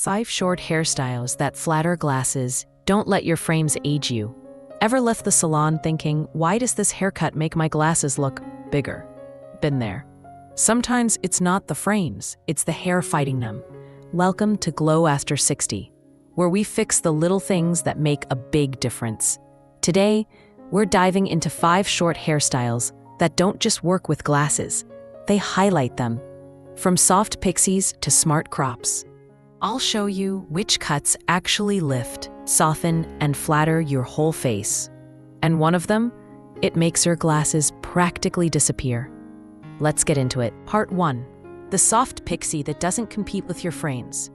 5 short hairstyles that flatter glasses. Don't let your frames age you. Ever left the salon thinking, why does this haircut make my glasses look bigger? Been there. Sometimes it's not the frames, it's the hair fighting them. Welcome to Glow After 60, where we fix the little things that make a big difference. Today, we're diving into 5 short hairstyles that don't just work with glasses, they highlight them. From soft pixies to smart crops. I'll show you which cuts actually lift, soften, and flatter your whole face. And one of them, it makes your glasses practically disappear. Let's get into it. Part 1. The soft pixie that doesn't compete with your frames.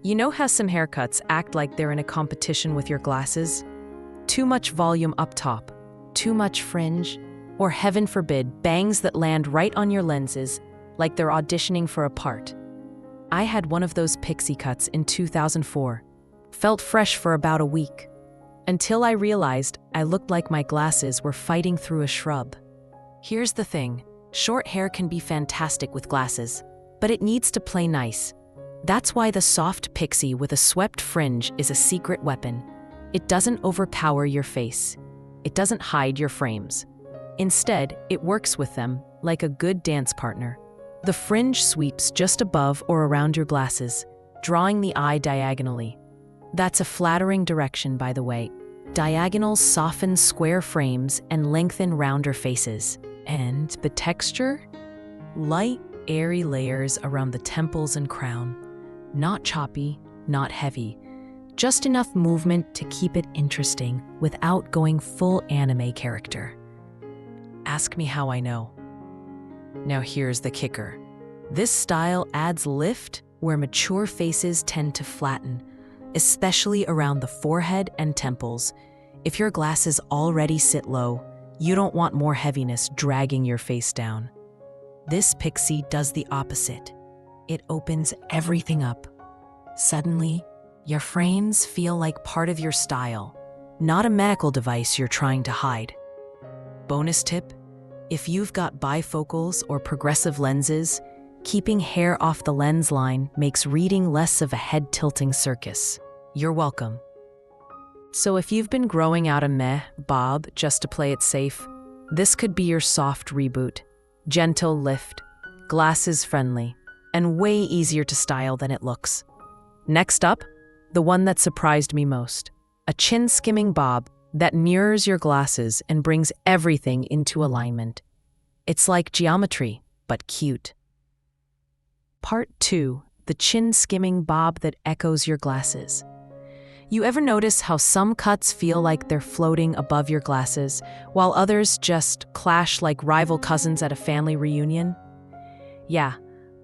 You know how some haircuts act like they're in a competition with your glasses? Too much volume up top, too much fringe, or heaven forbid, bangs that land right on your lenses like they're auditioning for a part. I had one of those pixie cuts in 2004. Felt fresh for about a week. Until I realized I looked like my glasses were fighting through a shrub. Here's the thing, short hair can be fantastic with glasses, but it needs to play nice. That's why the soft pixie with a swept fringe is a secret weapon. It doesn't overpower your face. It doesn't hide your frames. Instead, it works with them like a good dance partner. The fringe sweeps just above or around your glasses, drawing the eye diagonally. That's a flattering direction, by the way. Diagonals soften square frames and lengthen rounder faces. And the texture? Light, airy layers around the temples and crown. Not choppy, not heavy. Just enough movement to keep it interesting without going full anime character. Ask me how I know. Now here's the kicker. This style adds lift where mature faces tend to flatten, especially around the forehead and temples. If your glasses already sit low, you don't want more heaviness dragging your face down. This pixie does the opposite. It opens everything up. Suddenly, your frames feel like part of your style, not a medical device you're trying to hide. Bonus tip: if you've got bifocals or progressive lenses, keeping hair off the lens line makes reading less of a head-tilting circus. You're welcome. So if you've been growing out a bob just to play it safe, this could be your soft reboot. Gentle lift, glasses friendly, and way easier to style than it looks. Next up, the one that surprised me most. A chin-skimming bob that mirrors your glasses and brings everything into alignment. It's like geometry, but cute. Part 2. The chin-skimming bob that echoes your glasses. You ever notice how some cuts feel like they're floating above your glasses, while others just clash like rival cousins at a family reunion? Yeah,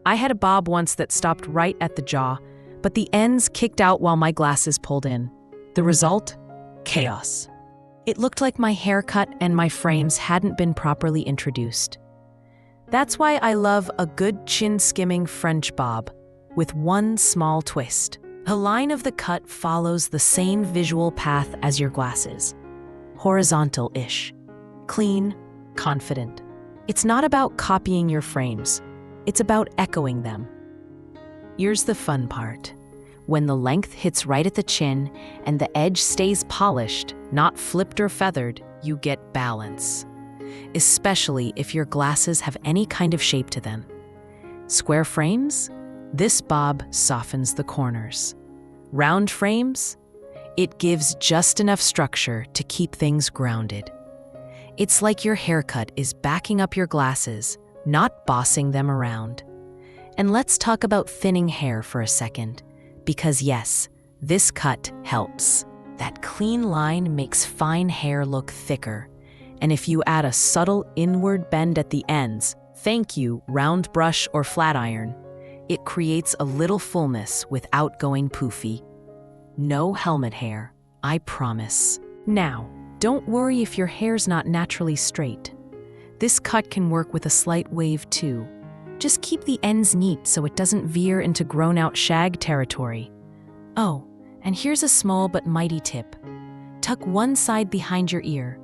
I had a bob once that stopped right at the jaw, but the ends kicked out while my glasses pulled in. The result? Chaos. It looked like my haircut and my frames hadn't been properly introduced. That's why I love a good chin-skimming French bob, with one small twist. The line of the cut follows the same visual path as your glasses. Horizontal-ish. Clean, confident. It's not about copying your frames. It's about echoing them. Here's the fun part. When the length hits right at the chin and the edge stays polished, not flipped or feathered, you get balance. Especially if your glasses have any kind of shape to them. Square frames? This bob softens the corners. Round frames? It gives just enough structure to keep things grounded. It's like your haircut is backing up your glasses, not bossing them around. And let's talk about thinning hair for a second. Because yes, this cut helps. That clean line makes fine hair look thicker. And if you add a subtle inward bend at the ends, thank you, round brush or flat iron, it creates a little fullness without going poofy. No helmet hair, I promise. Now, don't worry if your hair's not naturally straight. This cut can work with a slight wave too. Just keep the ends neat so it doesn't veer into grown-out shag territory. Oh, and here's a small but mighty tip. Tuck one side behind your ear.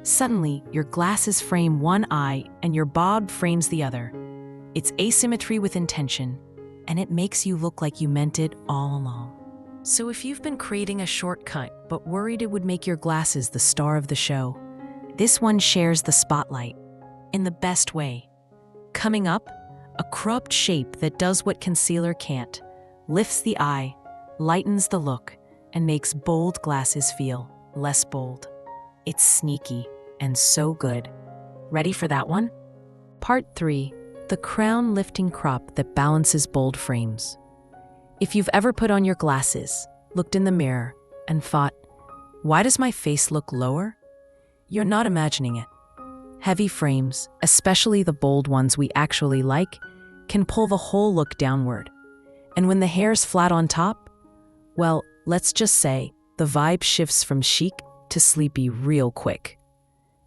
Suddenly, your glasses frame one eye and your bob frames the other. It's asymmetry with intention. and it makes you look like you meant it all along. So if you've been creating a shortcut but worried it would make your glasses the star of the show, this one shares the spotlight in the best way. Coming up, a cropped shape that does what concealer can't, lifts the eye, lightens the look, and makes bold glasses feel less bold. It's sneaky and so good. Ready for that one? Part 3, the crown lifting crop that balances bold frames. If you've ever put on your glasses, looked in the mirror, and thought, why does my face look lower? You're not imagining it. Heavy frames, especially the bold ones we actually like, can pull the whole look downward. And when the hair's flat on top, well, let's just say the vibe shifts from chic to sleepy real quick.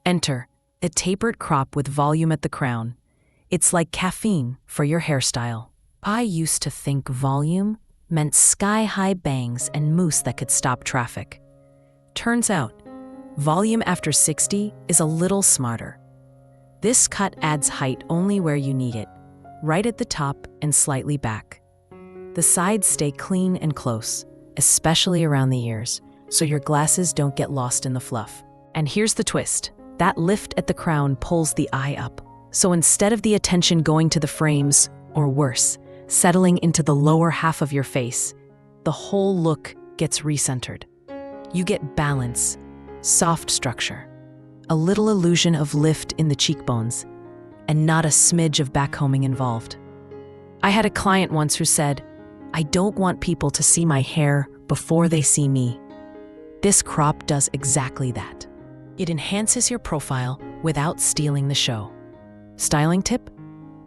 Enter a tapered crop with volume at the crown. It's like caffeine for your hairstyle. I used to think volume meant sky-high bangs and mousse that could stop traffic. Turns out, volume after 60 is a little smarter. This cut adds height only where you need it, right at the top and slightly back. The sides stay clean and close, especially around the ears, so your glasses don't get lost in the fluff. And here's the twist. That lift at the crown pulls the eye up. So instead of the attention going to the frames, or worse, settling into the lower half of your face, the whole look gets recentered. You get balance, soft structure, a little illusion of lift in the cheekbones, and not a smidge of backcombing involved. I had a client once who said, I don't want people to see my hair before they see me. This crop does exactly that. It enhances your profile without stealing the show. Styling tip?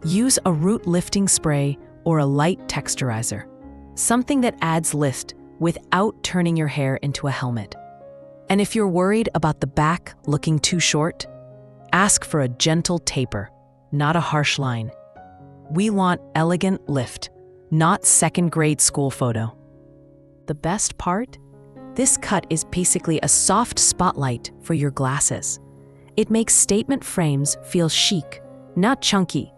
Use a root lifting spray or a light texturizer, something that adds lift without turning your hair into a helmet. And if you're worried about the back looking too short, ask for a gentle taper, not a harsh line. We want elegant lift, not second-grade school photo. The best part? This cut is basically a soft spotlight for your glasses. It makes statement frames feel chic, not chunky.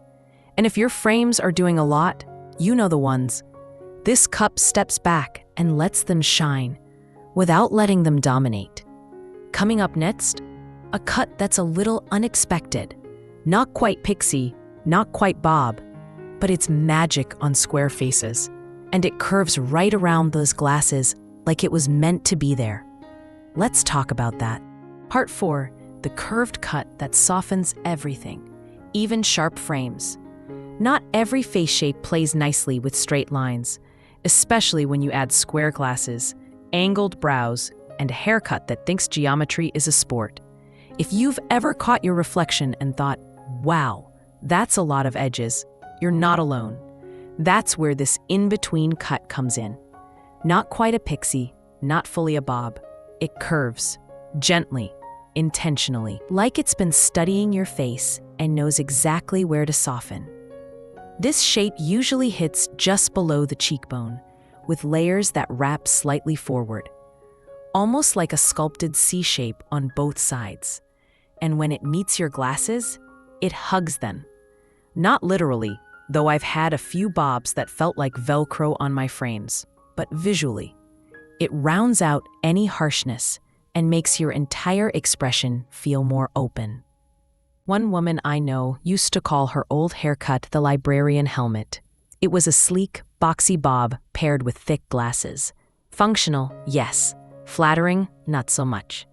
And if your frames are doing a lot, you know the ones. This cup steps back and lets them shine, without letting them dominate. Coming up next, a cut that's a little unexpected. Not quite pixie, not quite bob, but it's magic on square faces. And it curves right around those glasses like it was meant to be there. Let's talk about that. Part 4, the curved cut that softens everything, even sharp frames. Not every face shape plays nicely with straight lines, especially when you add square glasses, angled brows, and a haircut that thinks geometry is a sport. If you've ever caught your reflection and thought, wow, that's a lot of edges, you're not alone. That's where this in-between cut comes in. Not quite a pixie, not fully a bob. It curves, gently, intentionally, like it's been studying your face and knows exactly where to soften. This shape usually hits just below the cheekbone, with layers that wrap slightly forward, almost like a sculpted C shape on both sides. And when it meets your glasses, it hugs them. Not literally, though I've had a few bobs that felt like Velcro on my frames, but visually. It rounds out any harshness and makes your entire expression feel more open. One woman I know used to call her old haircut the librarian helmet. It was a sleek, boxy bob paired with thick glasses. Functional, yes. Flattering, not so much.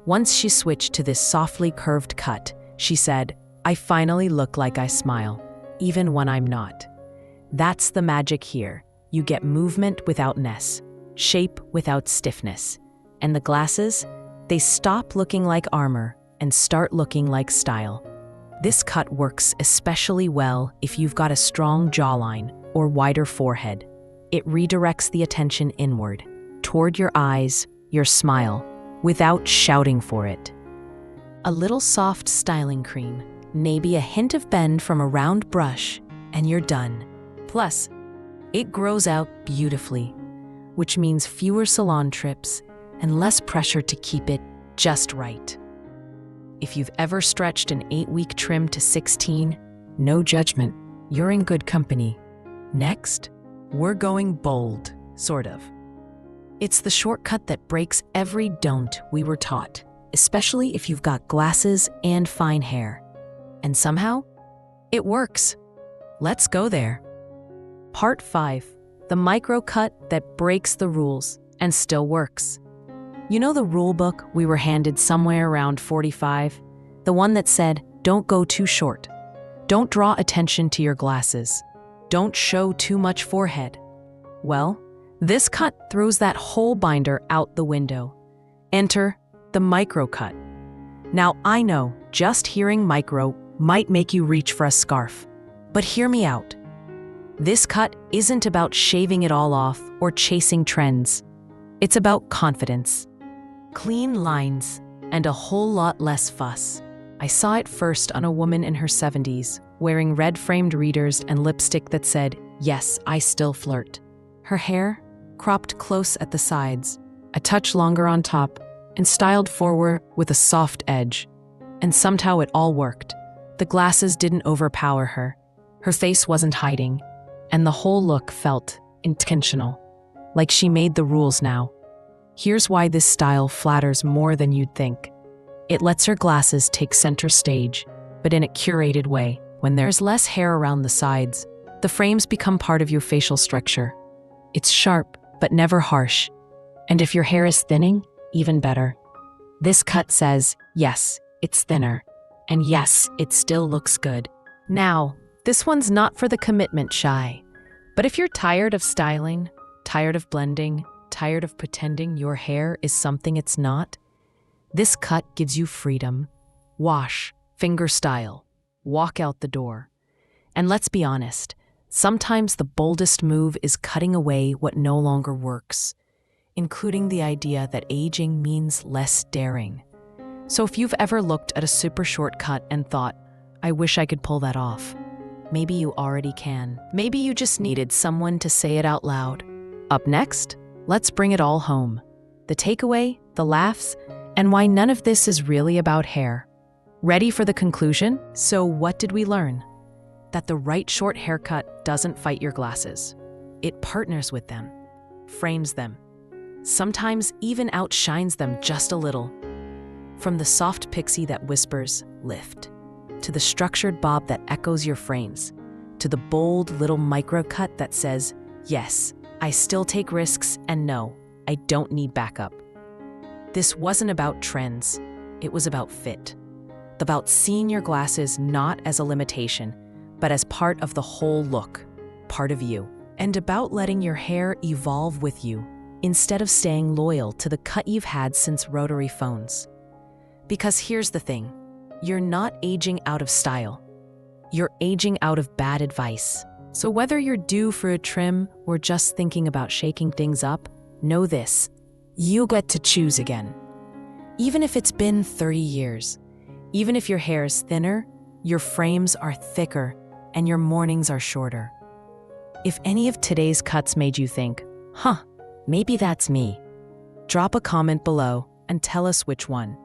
Once she switched to this softly curved cut, she said, I finally look like I smile, even when I'm not. That's the magic here. You get movement without ness, shape without stiffness. And the glasses, they stop looking like armor and start looking like style. This cut works especially well if you've got a strong jawline or wider forehead. It redirects the attention inward, toward your eyes, your smile, without shouting for it. A little soft styling cream, maybe a hint of bend from a round brush, and you're done. Plus, it grows out beautifully, which means fewer salon trips and less pressure to keep it just right. If you've ever stretched an 8-week trim to 16, no judgment, you're in good company. Next, we're going bold, sort of. It's the shortcut that breaks every don't we were taught, especially if you've got glasses and fine hair. And somehow, it works. Let's go there. Part 5. The micro cut that breaks the rules and still works. You know the rule book we were handed somewhere around 45? The one that said, don't go too short. Don't draw attention to your glasses. Don't show too much forehead. Well, this cut throws that whole binder out the window. Enter the micro cut. Now I know just hearing micro might make you reach for a scarf, but hear me out. This cut isn't about shaving it all off or chasing trends. It's about confidence, clean lines, and a whole lot less fuss. I saw it first on a woman in her 70s, wearing red-framed readers and lipstick that said, "Yes, I still flirt." Her hair, cropped close at the sides, a touch longer on top, and styled forward with a soft edge. And somehow it all worked. The glasses didn't overpower her. Her face wasn't hiding, and the whole look felt intentional, like she made the rules now. Here's why this style flatters more than you'd think. It lets her glasses take center stage, but in a curated way. When there's less hair around the sides, the frames become part of your facial structure. It's sharp, but never harsh. And if your hair is thinning, even better. This cut says, yes, it's thinner. And yes, it still looks good. Now, this one's not for the commitment shy. But if you're tired of styling, tired of blending, tired of pretending your hair is something it's not, this cut gives you freedom. Wash, finger style, walk out the door. And let's be honest, sometimes the boldest move is cutting away what no longer works, including the idea that aging means less daring. So if you've ever looked at a super short cut and thought, I wish I could pull that off, maybe you already can. Maybe you just needed someone to say it out loud. Up next, let's bring it all home. The takeaway, the laughs, and why none of this is really about hair. Ready for the conclusion? So what did we learn? That the right short haircut doesn't fight your glasses. It partners with them, frames them, sometimes even outshines them just a little. From the soft pixie that whispers, lift, to the structured bob that echoes your frames, to the bold little micro cut that says, yes, I still take risks, and no, I don't need backup. This wasn't about trends, it was about fit. About seeing your glasses not as a limitation, but as part of the whole look, part of you. And about letting your hair evolve with you, instead of staying loyal to the cut you've had since rotary phones. Because here's the thing, you're not aging out of style. You're aging out of bad advice. So whether you're due for a trim or just thinking about shaking things up, know this, you get to choose again. Even if it's been 30 years, even if your hair is thinner, your frames are thicker, and your mornings are shorter. If any of today's cuts made you think, maybe that's me, drop a comment below and tell us which one.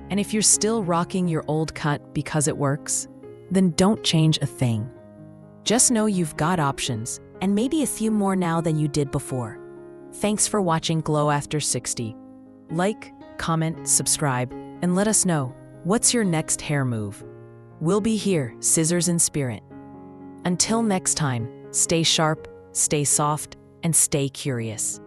And if you're still rocking your old cut because it works, then don't change a thing. Just know you've got options, and maybe a few more now than you did before. Thanks for watching Glow After 60. Like, comment, subscribe, and let us know, what's your next hair move? We'll be here, scissors in spirit. Until next time, stay sharp, stay soft, and stay curious.